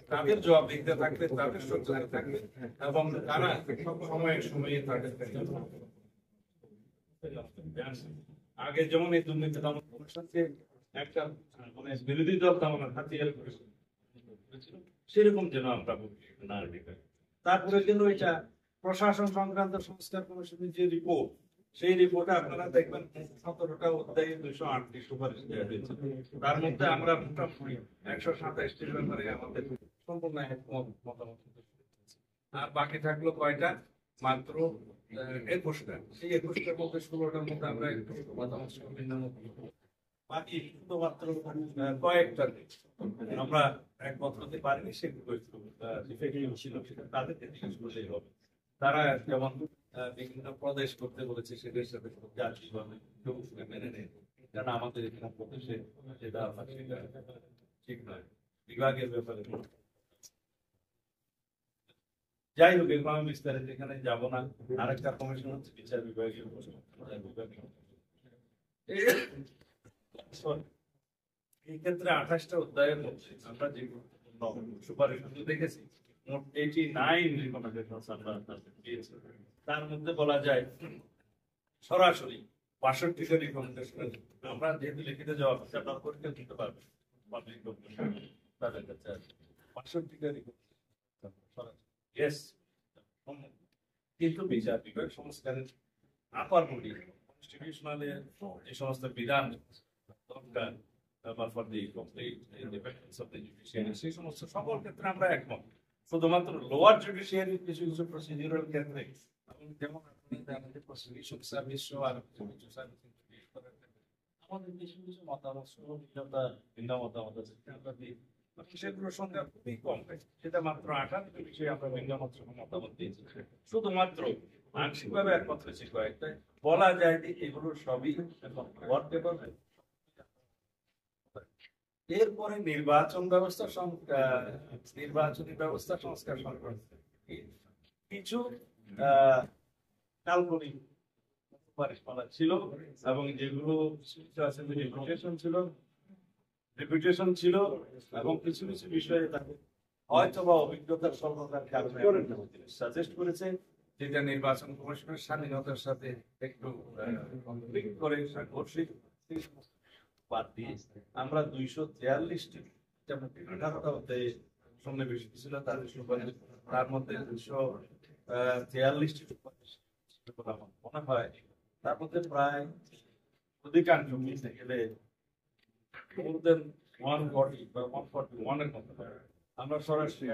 তাদের জবাবদিহিতা থাকবে, তাদের সত্যতা থাকবে এবং তারা সময়ে সময়ে তাদের আগে যেমন এই দুর্নীতি দমন কমিশনকে একটা মানে বিরোধী দল তেমন হাতিয়ার করেছিল, সেরকম যেন আমরা না রেখে। তারপরে কিন্তু এটা প্রশাসন সংক্রান্ত সংস্কার কমিশনের যে রিপোর্ট, সেই রিপোর্টে আপনারা দেখবেন 17টা অধ্যায়ে 208টি সুপারিশ দেওয়া হয়েছে। তার মধ্যে আমরা মোটামুটি 127টির ব্যাপারে আমাদের সম্পূর্ণ একমত মতামত, আর বাকি থাকলো কয়টা, মাত্র 21টা। সেই 21টার মধ্যে 16টার মধ্যে আমরা একটু মতামত ভিন্ন মত, বাকি শুধুমাত্র কয়েকটা আমরা একমত হতে পারিনি, সেগুলো ছিল তাদেরকে জিজ্ঞেস করলেই হবে। তারা যেমন বিভিন্ন প্রদেশ করতে বলেছে, সেদের সাথে জাতীয়ভাবে মেনে নেয়, কারণ আমাদের এখানে প্রদেশে যেটা ঠিক নয়, বিভাগের ব্যাপারে। যাই হোক, এরকম আমি বিস্তারিত এখানে যাবো না। আরেকটা কমিশন হচ্ছে বিচার বিভাগীয় এই ক্ষেত্রে 28টা অধ্যায়ের মধ্যে আমরা যে সুপারিশ দেখেছি, মোট 89 রিকমেন্ডেশন আমরা দিয়েছি। তার মধ্যে বলা যায় সরাসরি 62টা রিকমেন্ডেশন আমরা যেহেতু লিখিত জবাব আপনারা পরীক্ষা দিতে পারবেন, তাদের কাছে 62টা রিকমেন্ডেশন কিন্তু বিচার বিভাগ সংস্কারের আপার বডি কনস্টিটিউশনাল যে সমস্ত বিধান দরকার for the complete independence of the judiciary, সেই সমস্ত সকল ক্ষেত্রে আমরা একমত। শুধুমাত্র লোয়ার জুডিশিয়ারি কিছু কিছু প্রসিডিউরাল ক্ষেত্রে, যেমন আমাদের প্রসিকিউশন সার্ভিস আর কিছু সার্ভিস আমাদের কিছু কিছু মতামত ভিন্ন মতামত আছে, সেগুলোর সংখ্যা খুবই কম, সেটা মাত্র 58টি বিষয়ে আমরা ভিন্ন মতামত দিয়েছি। শুধুমাত্র আংশিকভাবে একমত হয়েছে কয়েকটা, বলা যায় যে এগুলো সবই ওয়ার্কেবল। এরপরে নির্বাচনী ব্যবস্থা সংস্কার সংক্রান্ত কিছু কাল্পনিক সুপারিশ ছিল, এবং যেগুলো রেপুটেশন ছিল এবং কিছু কিছু বিষয়ে তাকে হয়তো বা অভিজ্ঞতার স্বল্পতার কারণে সাজেস্ট করেছে, যেটা নির্বাচন কমিশনের স্বাধীনতার সাথে একটু কনফ্লিক্ট করে সাংঘর্ষিক। বাদ দিয়ে আমরা 243টি সন্নিবেশিত ছিল তাদের সুপারিশ, তার মধ্যে 243টি সুপারিশ মনে হয়, তার মধ্যে প্রায় অধিকাংশ মিলতে গেলে more than 140 বা 141 এর মতো আমরা সরাসরি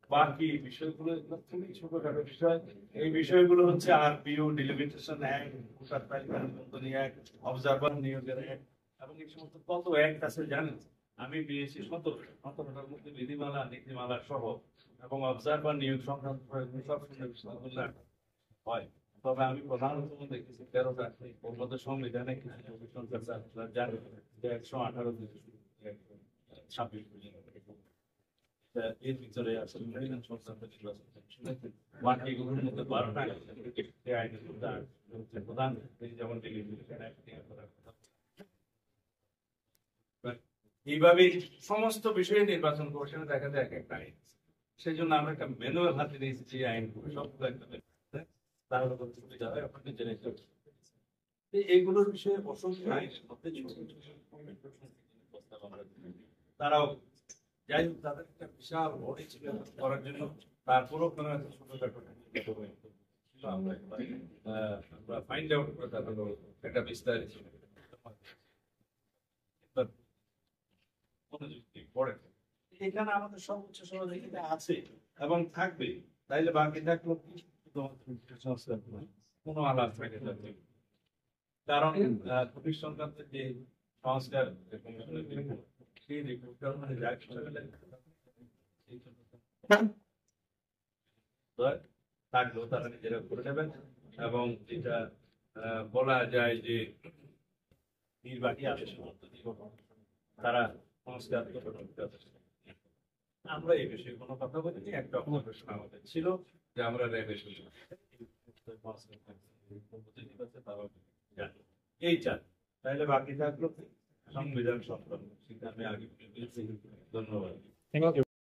বাকি বিষয়গুলো খুবই ছোটখাটো বিষয়। এই বিষয়গুলো হচ্ছে আরপিও, ডিলিমিটেশন অ্যাক্ট, ভোটার তালিকা নিবন্ধন অ্যাক্ট, অবজারভার নিয়োগের অ্যাক্ট, এবং এই সমস্ত কত অ্যাক্ট আছে জানেন। আমি পেয়েছি 17টার মধ্যে বিধিমালা, নীতিমালা সহ এবং অবজারভার নিয়োগ সংক্রান্ত সব হয়। তবে আমি প্রধানত দেখেছি 13টা, ওর মধ্যে সংবিধানে কিছু জানেন 118 26 এর ভিতরে আছে বাকিগুলোর মধ্যে 12টা প্রধান, যেমন এইভাবে সমস্ত বিষয়ে নির্বাচন কমিশনে দেখা যায় এক একটা আইন, সেই জন্য আমরা একটা ম্যানুয়াল হাতে নিয়েছি যে আইনগুলো সবগুলো একটা তাহলে সুবিধা হয়, আপনাকে জেনে এইগুলোর বিষয়ে অসংখ্য আইনের মধ্যে তারাও যাই হোক, তাদের একটা বিশাল বডি ছিল করার জন্য, তারপরও কোনো একটা ছোটখাটো আমরা ফাইন্ড আউট করে তাদের একটা বিস্তারিত পড়ে। এখানে আমাদের সর্বোচ্চ সহযোগিতা আছে এবং থাকবে, তাইলে বাকি থাকলো কি সংস্কার কোনো আলাপ থাকে, কারণ পুলিশ সংক্রান্ত যে সংস্কার সেই রিপোর্টটা মানে থাকলেও তারা নিজেরা করে নেবেন। এবং যেটা বলা যায় যে নির্বাহী আদেশের মধ্য দিয়ে তারা সংস্কার, আমরা এই বিষয়ে কোনো কথা বলিনি। একটা অপারেশন আমাদের ছিল যে আমরা এই চান, তাহলে বাকি থাকলো সংবিধান সংক্রান্ত, সেটা আমি আগে ধন্যবাদ।